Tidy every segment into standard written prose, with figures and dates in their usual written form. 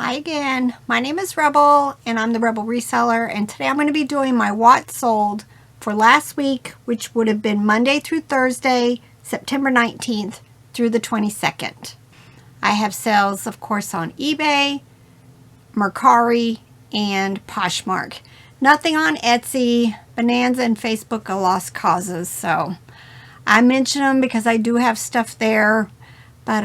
Hi again, my name is Rebel and I'm the Rebel Reseller, and today I'm going to be doing my what sold for last week, which would have been Monday through Thursday, September 19th through the 22nd. I have sales, of course, on eBay, Mercari, and Poshmark. Nothing on Etsy. Bonanza and Facebook are lost causes, so I mention them because I do have stuff there, but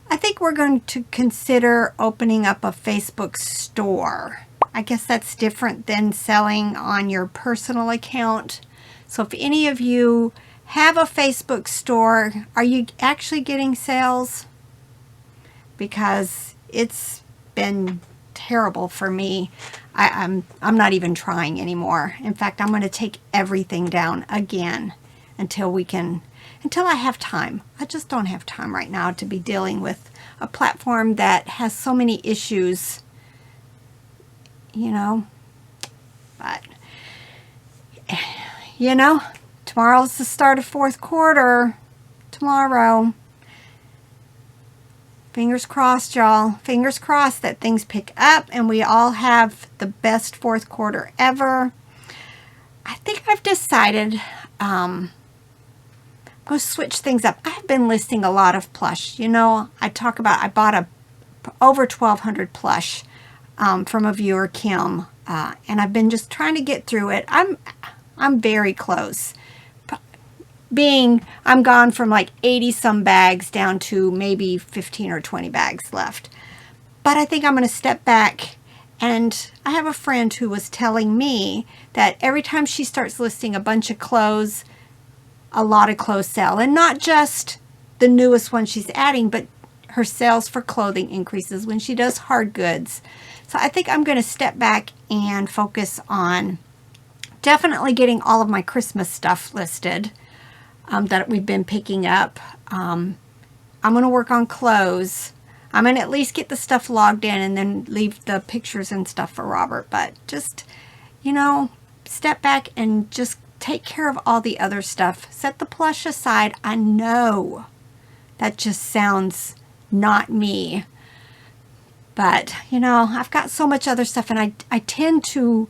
I think we're going to consider opening up a Facebook store. I guess that's different than selling on your personal account. So if any of you have a Facebook store, are you actually getting sales? Because it's been terrible for me. I'm not even trying anymore. In fact, I'm going to take everything down again until I have time. I just don't have time right now to be dealing with a platform that has so many issues, you know. But, you know, tomorrow's the start of fourth quarter. Tomorrow. Fingers crossed, y'all. Fingers crossed that things pick up and we all have the best fourth quarter ever. I think I've decided I'm going to switch things up. I've been listing a lot of plush. You know, I bought over 1,200 plush from a viewer, Kim, and I've been just trying to get through it. I'm very close. I'm gone from like 80 some bags down to maybe 15 or 20 bags left. But I think I'm going to step back, and I have a friend who was telling me that every time she starts listing a bunch of clothes, a lot of clothes sell, and not just the newest one she's adding, but her sales for clothing increases when she does hard goods. So I think I'm going to step back and focus on definitely getting all of my Christmas stuff listed that we've been picking up. I'm going to work on clothes. I'm going to at least get the stuff logged in and then leave the pictures and stuff for Robert. But just, you know, step back and just take care of all the other stuff. Set the plush aside. I know that just sounds not me. But, you know, I've got so much other stuff, and I tend to,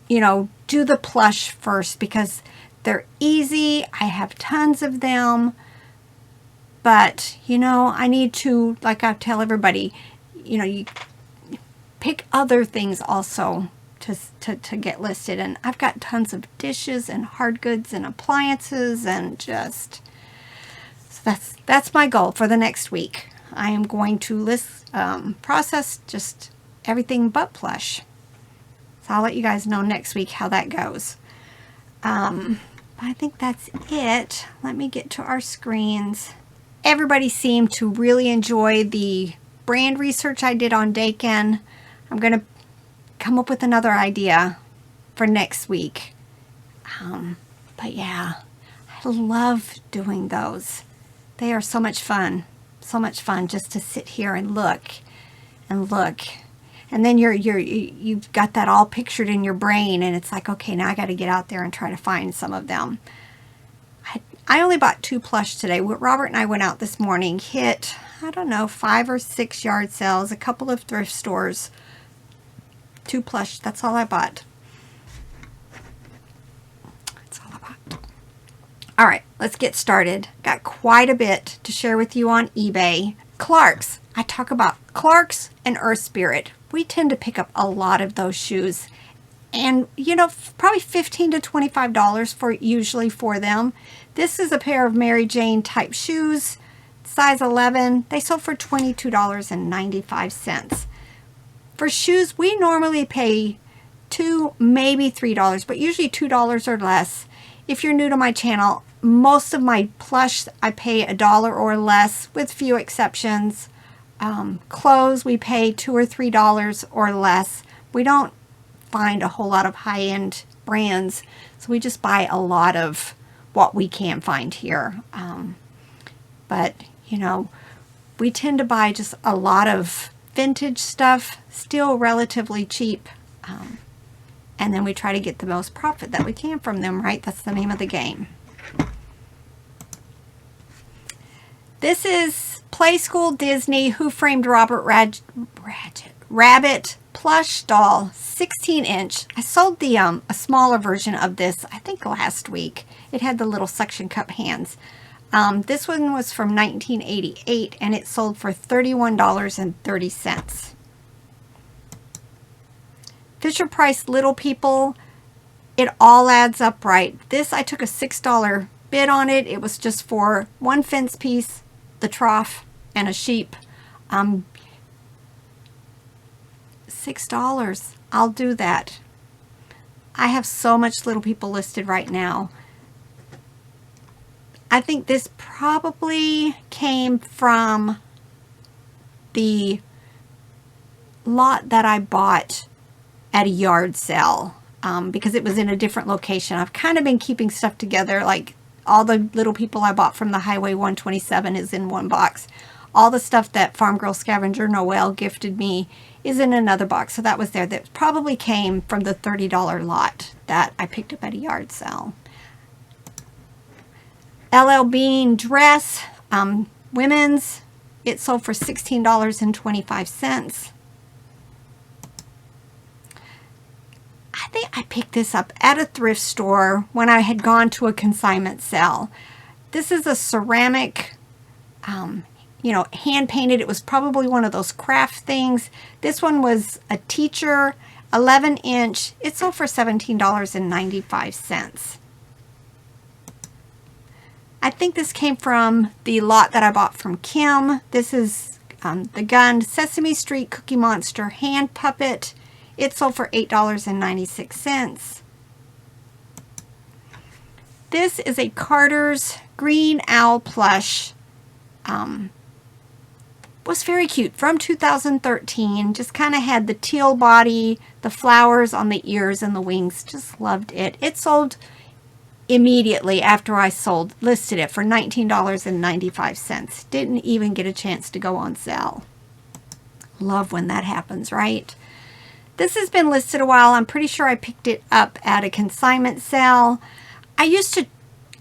you know, do the plush first because they're easy. I have tons of them. But, you know, I need to, like I tell everybody, you know, you pick other things also to get listed. And I've got tons of dishes and hard goods and appliances, and just, so that's my goal for the next week. I am going to process just everything but plush. So I'll let you guys know next week how that goes. I think that's it. Let me get to our screens. Everybody seemed to really enjoy the brand research I did on Dakin. I'm going to come up with another idea for next week. But yeah, I love doing those. They are so much fun. So much fun just to sit here and look and look. And then you've got that all pictured in your brain, and it's like, okay, now I got to get out there and try to find some of them. I only bought 2 plush today. Robert and I went out this morning, hit, I don't know, 5 or 6 yard sales, a couple of thrift stores, 2 plush. That's all I bought. That's all I bought. All right, let's get started. Got quite a bit to share with you on eBay. Clark's. I talk about Clark's and Earth Spirit. We tend to pick up a lot of those shoes, and you know, probably $15 to $25 usually for them. This is a pair of Mary Jane type shoes, size 11. They sold for $22.95. For shoes, we normally pay $2, maybe $3, but usually $2 or less. If you're new to my channel, most of my plush I pay $1 or less, with few exceptions. Clothes we pay $2 or $3 or less. We don't find a whole lot of high-end brands, so we just buy a lot of what we can find here. But you know, we tend to buy just a lot of vintage stuff, still relatively cheap, and then we try to get the most profit that we can from them, right? That's the name of the game. This is Play School Disney Who Framed Rabbit plush doll, 16-inch. I sold the a smaller version of this, I think last week. It had the little suction cup hands. This one was from 1988 and it sold for $31.30. Fisher Price Little People, it all adds up right. This, I took a $6 bid on it. It was just for one fence piece, the trough, and a sheep. $6. I'll do that. I have so much Little People listed right now. I think this probably came from the lot that I bought at a yard sale because it was in a different location. I've kind of been keeping stuff together, like all the Little People I bought from the Highway 127 is in one box. All the stuff that Farm Girl Scavenger Noel gifted me is in another box. So that was there. That probably came from the $30 lot that I picked up at a yard sale. LL Bean dress, women's, it sold for $16.25. I think I picked this up at a thrift store when I had gone to a consignment sale. This is a ceramic, you know, hand painted. It was probably one of those craft things. This one was a teacher, 11-inch. It sold for $17.95. I think this came from the lot that I bought from Kim. This is the Gun Sesame Street Cookie Monster hand puppet. It sold for $8.96. This is a Carter's Green Owl plush. Was very cute, from 2013. Just kind of had the teal body, the flowers on the ears and the wings. Just loved it. It sold immediately after I listed it for $19.95. Didn't even get a chance to go on sale. Love when that happens, right? This has been listed a while. I'm pretty sure I picked it up at a consignment sale. I used to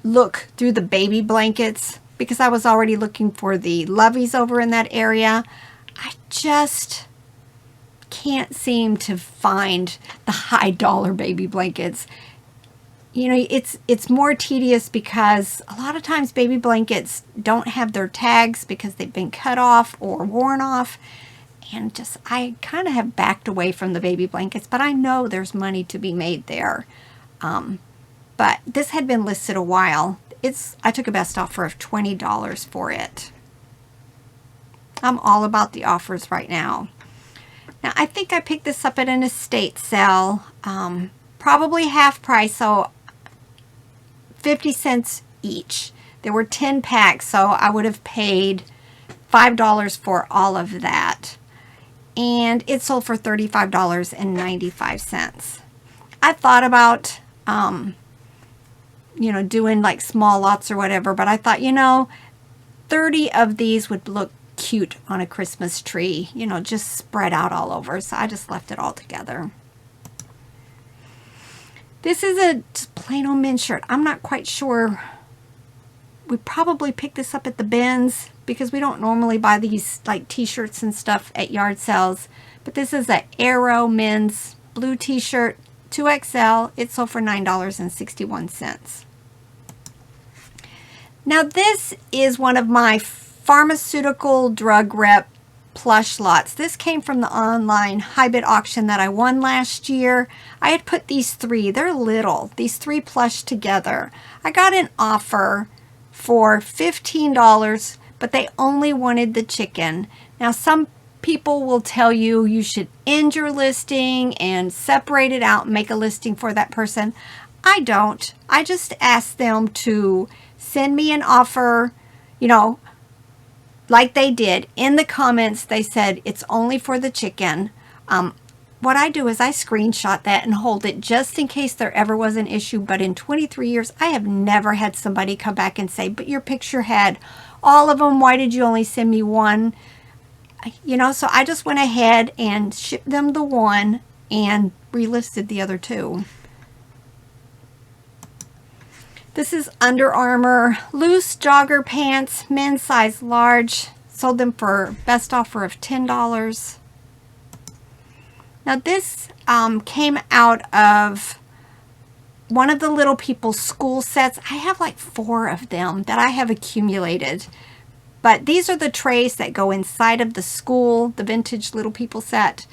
look through the baby blankets because I was already looking for the loveys over in that area. I just can't seem to find the high dollar baby blankets. You know, it's more tedious because a lot of times baby blankets don't have their tags because they've been cut off or worn off. And just, I kind of have backed away from the baby blankets, but I know there's money to be made there. But this had been listed a while. I took a best offer of $20 for it. I'm all about the offers right now. Now, I think I picked this up at an estate sale, probably half price, so 50 cents each. There were 10 packs, so I would have paid $5 for all of that. And it sold for $35.95. I thought about, you know, doing like small lots or whatever, but I thought, you know, 30 of these would look cute on a Christmas tree, you know, just spread out all over. So I just left it all together. This is a just plain old men's shirt. I'm not quite sure. We probably picked this up at the bins because we don't normally buy these like t-shirts and stuff at yard sales. But this is an Arrow men's blue t-shirt, 2XL. It sold for $9.61. Now this is one of my pharmaceutical drug rep plush lots. This came from the online high bid auction that I won last year. I had put these three, they're little, these three plush together. I got an offer for $15, but they only wanted the chicken. Now some people will tell you you should end your listing and separate it out and make a listing for that person. I don't. I just ask them to send me an offer, you know, like they did. In the comments, they said it's only for the chicken. What I do is I screenshot that and hold it just in case there ever was an issue. But in 23 years, I have never had somebody come back and say, but your picture had all of them. Why did you only send me one? You know, so I just went ahead and shipped them the one and relisted the other two. This is Under Armour loose jogger pants, men's size large. Sold them for best offer of $10. Now this came out of one of the Little People school sets. I have like 4 of them that I have accumulated. But these are the trays that go inside of the school, the vintage Little People set,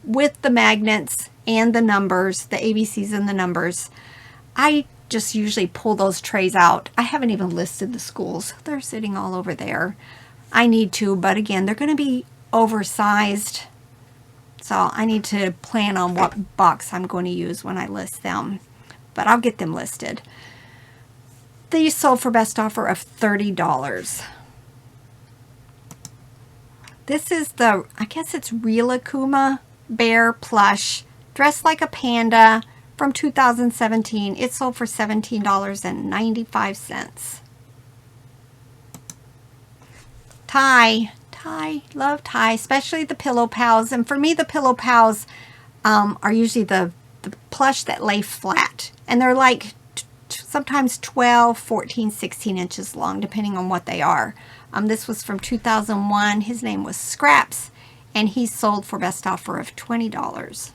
with the magnets and the numbers, the ABCs and the numbers. I just usually pull those trays out. I haven't even listed the schools. They're sitting all over there. I need to, but again, they're going to be oversized. So I need to plan on what box I'm going to use when I list them. But I'll get them listed. These sold for best offer of $30. This is the, I guess it's Rilakkuma Bear Plush, dressed like a panda, from 2017. It sold for $17.95. Tie, love tie, especially the Pillow Pals. And for me, the Pillow Pals are usually the plush that lay flat. And they're like sometimes 12, 14, 16 inches long, depending on what they are. This was from 2001. His name was Scraps, and he sold for best offer of $20.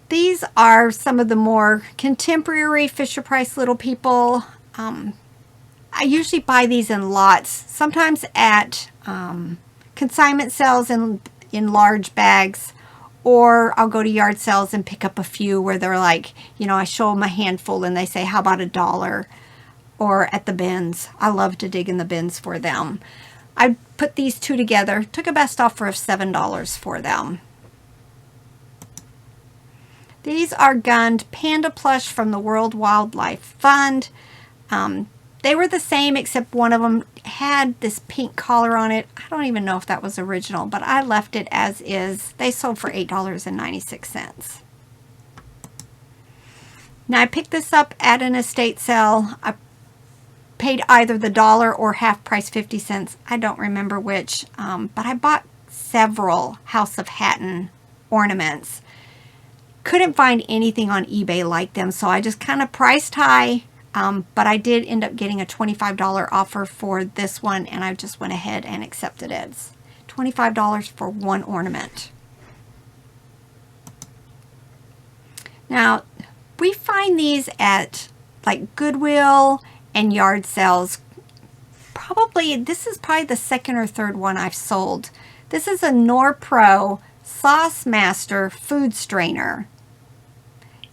These are some of the more contemporary Fisher-Price Little People. I usually buy these in lots, sometimes at consignment sales in large bags, or I'll go to yard sales and pick up a few where they're like, you know, I show them a handful and they say, how about $1? Or at the bins. I love to dig in the bins for them. I put these 2 together, took a best offer of $7 for them. These are gunned panda plush from the World Wildlife Fund. They were the same, except one of them had this pink collar on it. I don't even know if that was original, but I left it as is. They sold for $8.96. Now, I picked this up at an estate sale. I paid either the dollar or half price 50 cents. I don't remember which, but I bought several House of Hatton ornaments. Couldn't find anything on eBay like them, so I just kind of priced high. But I did end up getting a $25 offer for this one, and I just went ahead and accepted it. It's $25 for one ornament. Now, we find these at like Goodwill and yard sales. This is probably the second or third one I've sold. This is a Norpro Sauce Master food strainer.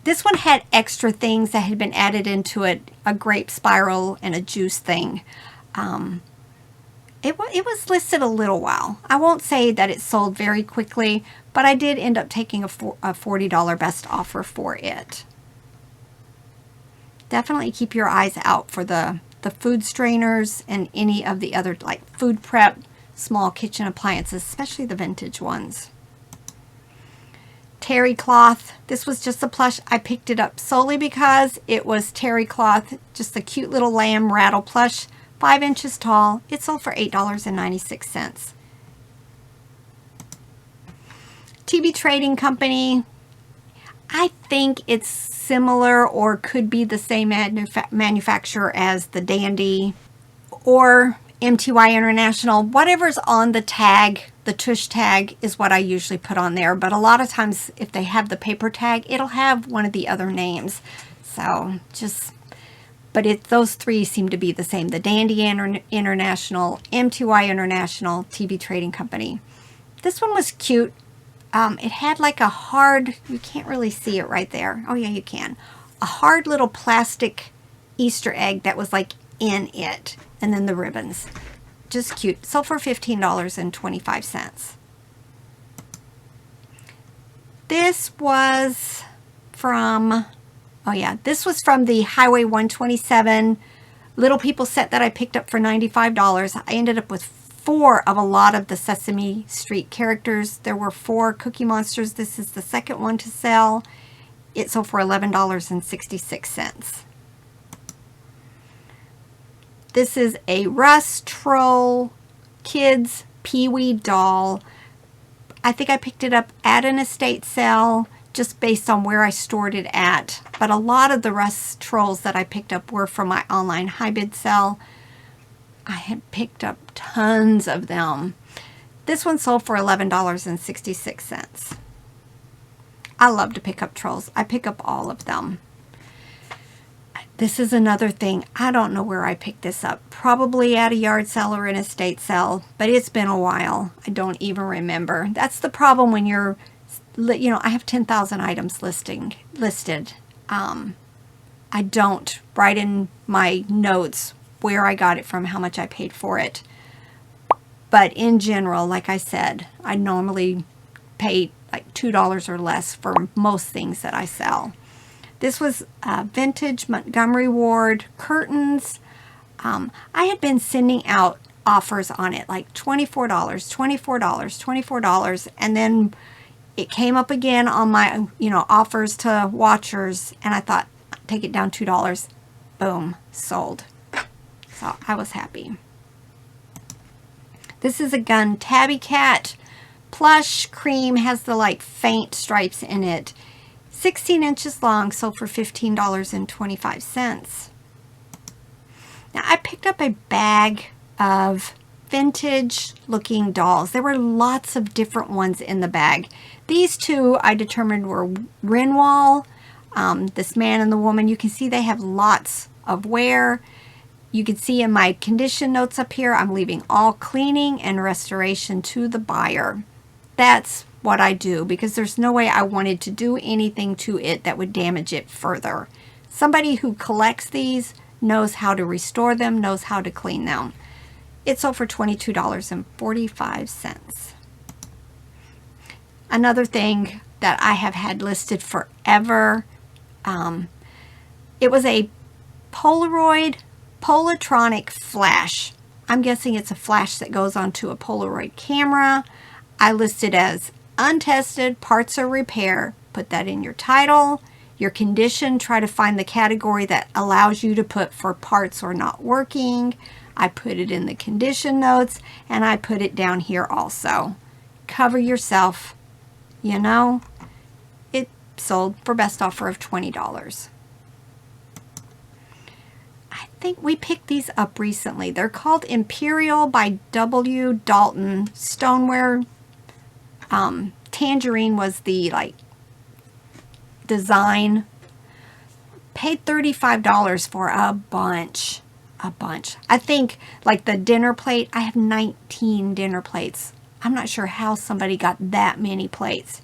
This one had extra things that had been added into it, a grape spiral and a juice thing. It was listed a little while. I won't say that it sold very quickly, but I did end up taking a $40 best offer for it. Definitely keep your eyes out for the food strainers and any of the other like food prep, small kitchen appliances, especially the vintage ones. Terry cloth. This was just a plush. I picked it up solely because it was terry cloth, just a cute little lamb rattle plush, 5 inches tall. It sold for $8.96. TB Trading Company. I think it's similar or could be the same manufacturer as the Dandy or MTY International. Whatever's on the tag, the tush tag, is what I usually put on there. But a lot of times if they have the paper tag, it'll have one of the other names. So those three seem to be the same. The Dandy International, MTY International, TB Trading Company. This one was cute. It had like a hard, you can't really see it right there. Oh yeah, you can. A hard little plastic Easter egg that was like in it. And then the ribbons. Just cute. Sold for $15.25. This was from, this was from the Highway 127 Little People set that I picked up for $95. I ended up with 4 of a lot of the Sesame Street characters. There were 4 Cookie Monsters. This is the second one to sell. It sold for $11.66. This is a Russ Troll Kids Pee-wee doll. I think I picked it up at an estate sale. just based on where I stored it at. But a lot of the rust trolls that I picked up were from my online high bid sale. I had picked up tons of them. This one sold for $11.66. I love to pick up trolls. I pick up all of them. This is another thing. I don't know where I picked this up. Probably at a yard sale or an estate sale, but it's been a while. I don't even remember. That's the problem when you're, you know, I have 10,000 items listed. I don't write in my notes where I got it from, how much I paid for it. But in general, like I said, I normally pay like $2 or less for most things that I sell. This was vintage Montgomery Ward curtains. I had been sending out offers on it, like $24, $24, $24, and then it came up again on my, you know, offers to watchers, and I thought, take it down $2. Boom, sold. So I was happy. This is a gun tabby cat. Plush cream, has the like faint stripes in it. 16 inches long, sold for $15.25. Now I picked up a bag of vintage looking dolls. There were lots of different ones in the bag. These two I determined were Renwall, this man and the woman. You can see they have lots of wear. You can see in my condition notes up here, I'm leaving all cleaning and restoration to the buyer. That's what I do, because there's no way I wanted to do anything to it that would damage it further. Somebody who collects these knows how to restore them, knows how to clean them. It sold for $22.45. Another thing that I have had listed forever, it was a Polatronic flash. I'm guessing it's a flash that goes onto a Polaroid camera. I listed as untested, parts or repair. Put that in your title, your condition. Try to find the category that allows you to put for parts or not working. I put it in the condition notes, and I put it down here also. Cover yourself. You know, it sold for best offer of $20. I think we picked these up recently. They're called Imperial by W. Dalton Stoneware. Tangerine was the like design. Paid $35 for a bunch. I think like the dinner plate, I have 19 dinner plates. I'm not sure how somebody got that many plates.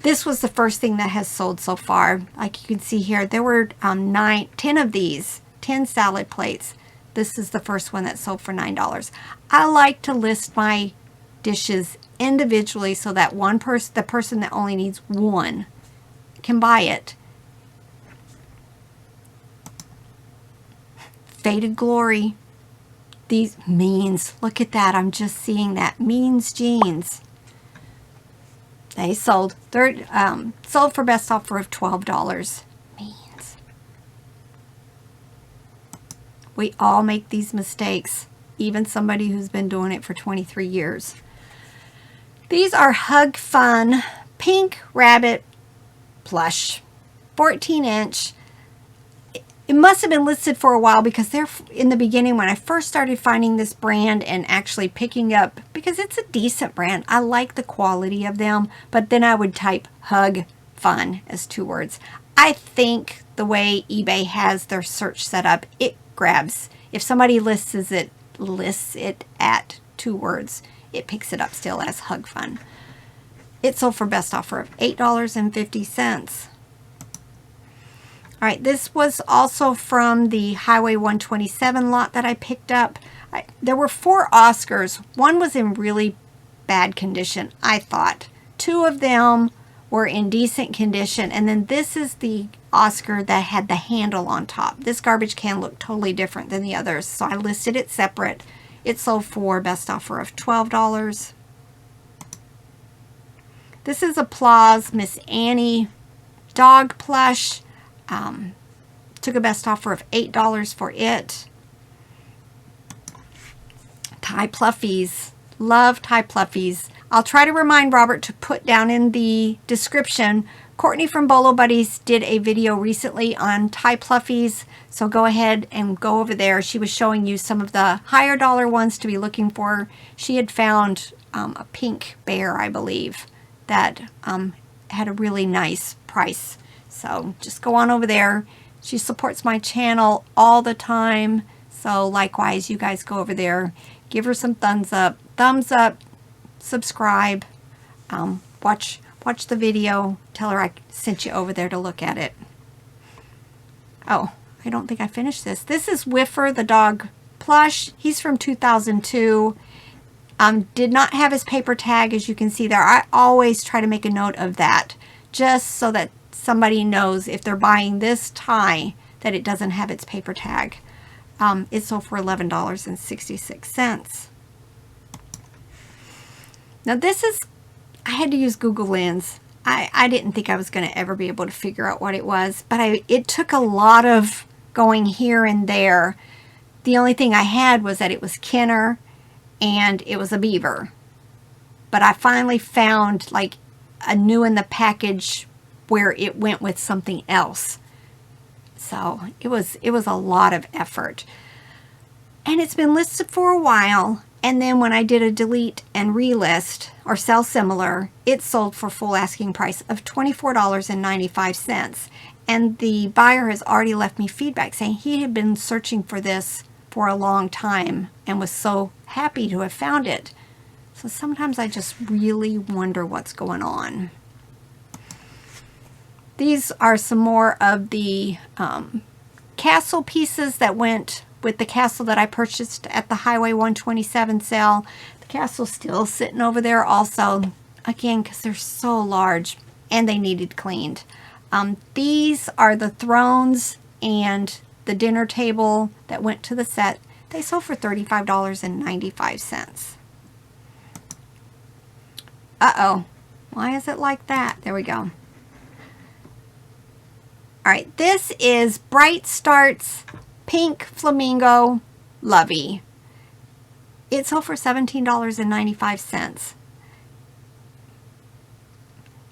This was the first thing that has sold so far. Like you can see here, there were 10 of these, 10 salad plates. This is the first one that sold for $9. I like to list my dishes individually so that one person, the person that only needs one, can buy it. Faded Glory. These Means. Look at that. I'm just seeing that. Means jeans. They sold. They're sold for best offer of $12. Means. We all make these mistakes. Even somebody who's been doing it for 23 years. These are Hug Fun Pink Rabbit Plush. 14-inch. It must have been listed for a while because they're in the beginning when I first started finding this brand and actually picking up, because it's a decent brand. I like the quality of them, but then I would type Hug Fun as 2 words. I think the way eBay has their search set up, it grabs. If somebody lists it at 2 words, it picks it up still as Hug Fun. It sold for best offer of $8.50. All right, this was also from the Highway 127 lot that I picked up. There were 4 Oscars. One was in really bad condition, I thought. 2 of them were in decent condition, and then this is the Oscar that had the handle on top. This garbage can looked totally different than the others, so I listed it separate. It sold for best offer of $12. This is Applause Miss Annie dog plush. Took a best offer of $8 for it. Thai Pluffies. Love Thai Pluffies. I'll try to remind Robert to put down in the description Courtney from Bolo Buddies did a video recently on Thai Pluffies, so go ahead and go over there. She was showing you some of the higher dollar ones to be looking for. She had found a pink bear, I believe, that had a really nice price. So just go on over there. She supports my channel all the time, so likewise, you guys go over there. Give her some thumbs up, subscribe, watch the video, tell her I sent you over there to look at it. Oh, I don't think I finished this. This is Whiffer, the dog plush. He's from 2002. Did not have his paper tag, as you can see there. I always try to make a note of that, just so that somebody knows if they're buying this tie that it doesn't have its paper tag. It sold for $11.66. Now this is, I had to use Google Lens. I didn't think I was going to ever be able to figure out what it was, but it took a lot of going here and there. The only thing I had was that it was Kenner and it was a beaver. But I finally found like a new in the package where it went with something else. So it was a lot of effort. And it's been listed for a while. And then when I did a delete and relist or sell similar, it sold for full asking price of $24.95. And the buyer has already left me feedback saying he had been searching for this for a long time and was so happy to have found it. So sometimes I just really wonder what's going on. These are some more of the castle pieces that went with the castle that I purchased at the Highway 127 sale. The castle's still sitting over there also, again, because they're so large and they needed cleaned. These are the thrones and the dinner table that went to the set. They sold for $35.95. Uh-oh. Why is it like that? There we go. All right, this is Bright Starts Pink Flamingo Lovey. It sold for $17.95.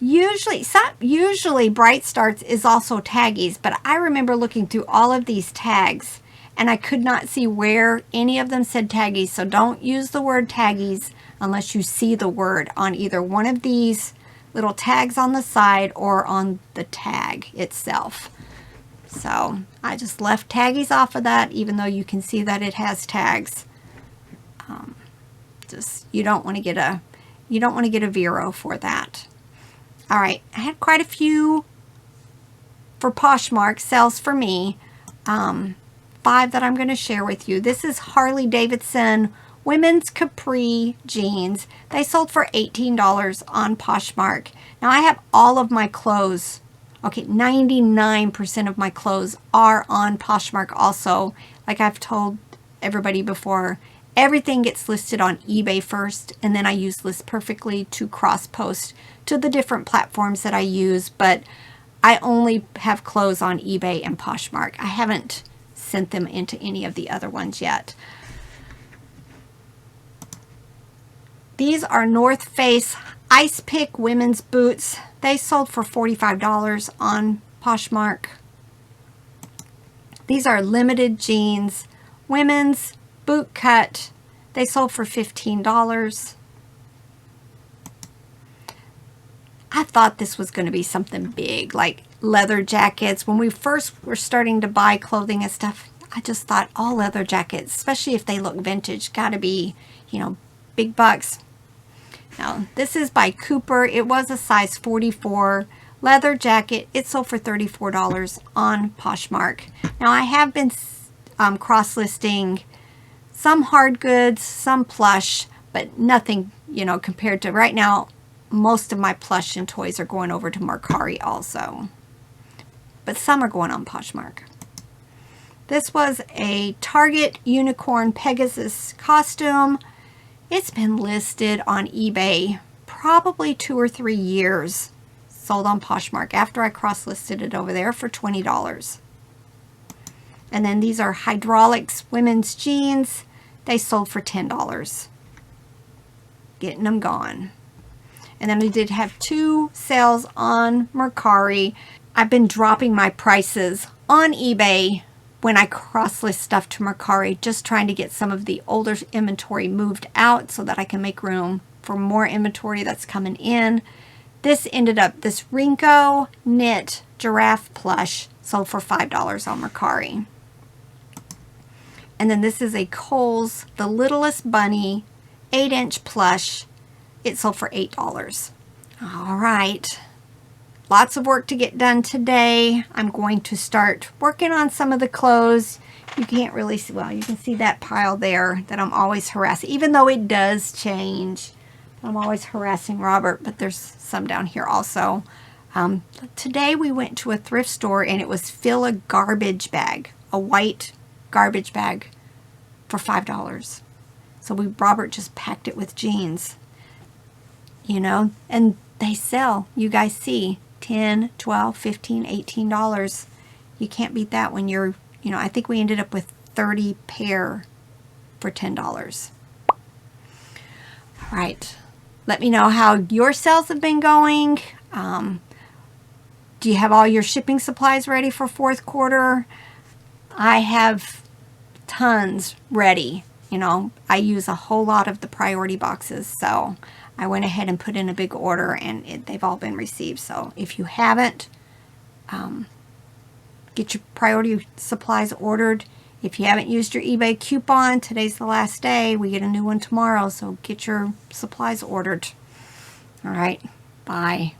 Usually Bright Starts is also taggies, but I remember looking through all of these tags and I could not see where any of them said taggies. So don't use the word taggies unless you see the word on either one of these little tags on the side or on the tag itself. So I just left taggies off of that, even though you can see that it has tags. You don't want to get a Vero for that. All right, I had quite a few for Poshmark sales for me. 5 that I'm going to share with you. This is Harley Davidson women's capri jeans. They sold for $18 on Poshmark. Now I have all of my clothes. Okay, 99% of my clothes are on Poshmark also. Like I've told everybody before, everything gets listed on eBay first, and then I use List Perfectly to cross-post to the different platforms that I use, but I only have clothes on eBay and Poshmark. I haven't sent them into any of the other ones yet. These are North Face Ice Pick women's boots. They sold for $45 on Poshmark. These are limited jeans, women's boot cut. They sold for $15. I thought this was going to be something big, like leather jackets. When we first were starting to buy clothing and stuff, I just thought all leather jackets, especially if they look vintage, got to be, you know, big bucks. Now, this is by Cooper. It was a size 44 leather jacket. It sold for $34 on Poshmark. Now, I have been cross-listing some hard goods, some plush, but nothing, you know, compared to right now. Most of my plush and toys are going over to Mercari also, but some are going on Poshmark. This was a Target Unicorn Pegasus costume. It's been listed on eBay probably 2 or 3 years. Sold on Poshmark after I cross-listed it over there for $20. And then these are Hydraulics women's jeans. They sold for $10. Getting them gone. And then I did have 2 sales on Mercari. I've been dropping my prices on eBay when I cross-list stuff to Mercari, just trying to get some of the older inventory moved out so that I can make room for more inventory that's coming in. This ended up, this Rinko knit giraffe plush sold for $5 on Mercari. And then this is a Kohl's, the littlest bunny, 8-inch plush. It sold for $8. All right. Lots of work to get done today. I'm going to start working on some of the clothes. You can't really see, well, you can see that pile there that I'm always harassing, even though it does change. I'm always harassing Robert, but there's some down here also. Today we went to a thrift store and it was fill a garbage bag, a white garbage bag for $5. So Robert just packed it with jeans, you know, and they sell, you guys see, $10, $12, $15, $18. You can't beat that when you're, you know, I think we ended up with 30 pair for $10. All right. Let me know how your sales have been going. Do you have all your shipping supplies ready for 4th quarter? I have tons ready. You know, I use a whole lot of the priority boxes, so I went ahead and put in a big order, and they've all been received. So if you haven't, get your priority supplies ordered. If you haven't used your eBay coupon, today's the last day. We get a new one tomorrow, so get your supplies ordered. All right, bye.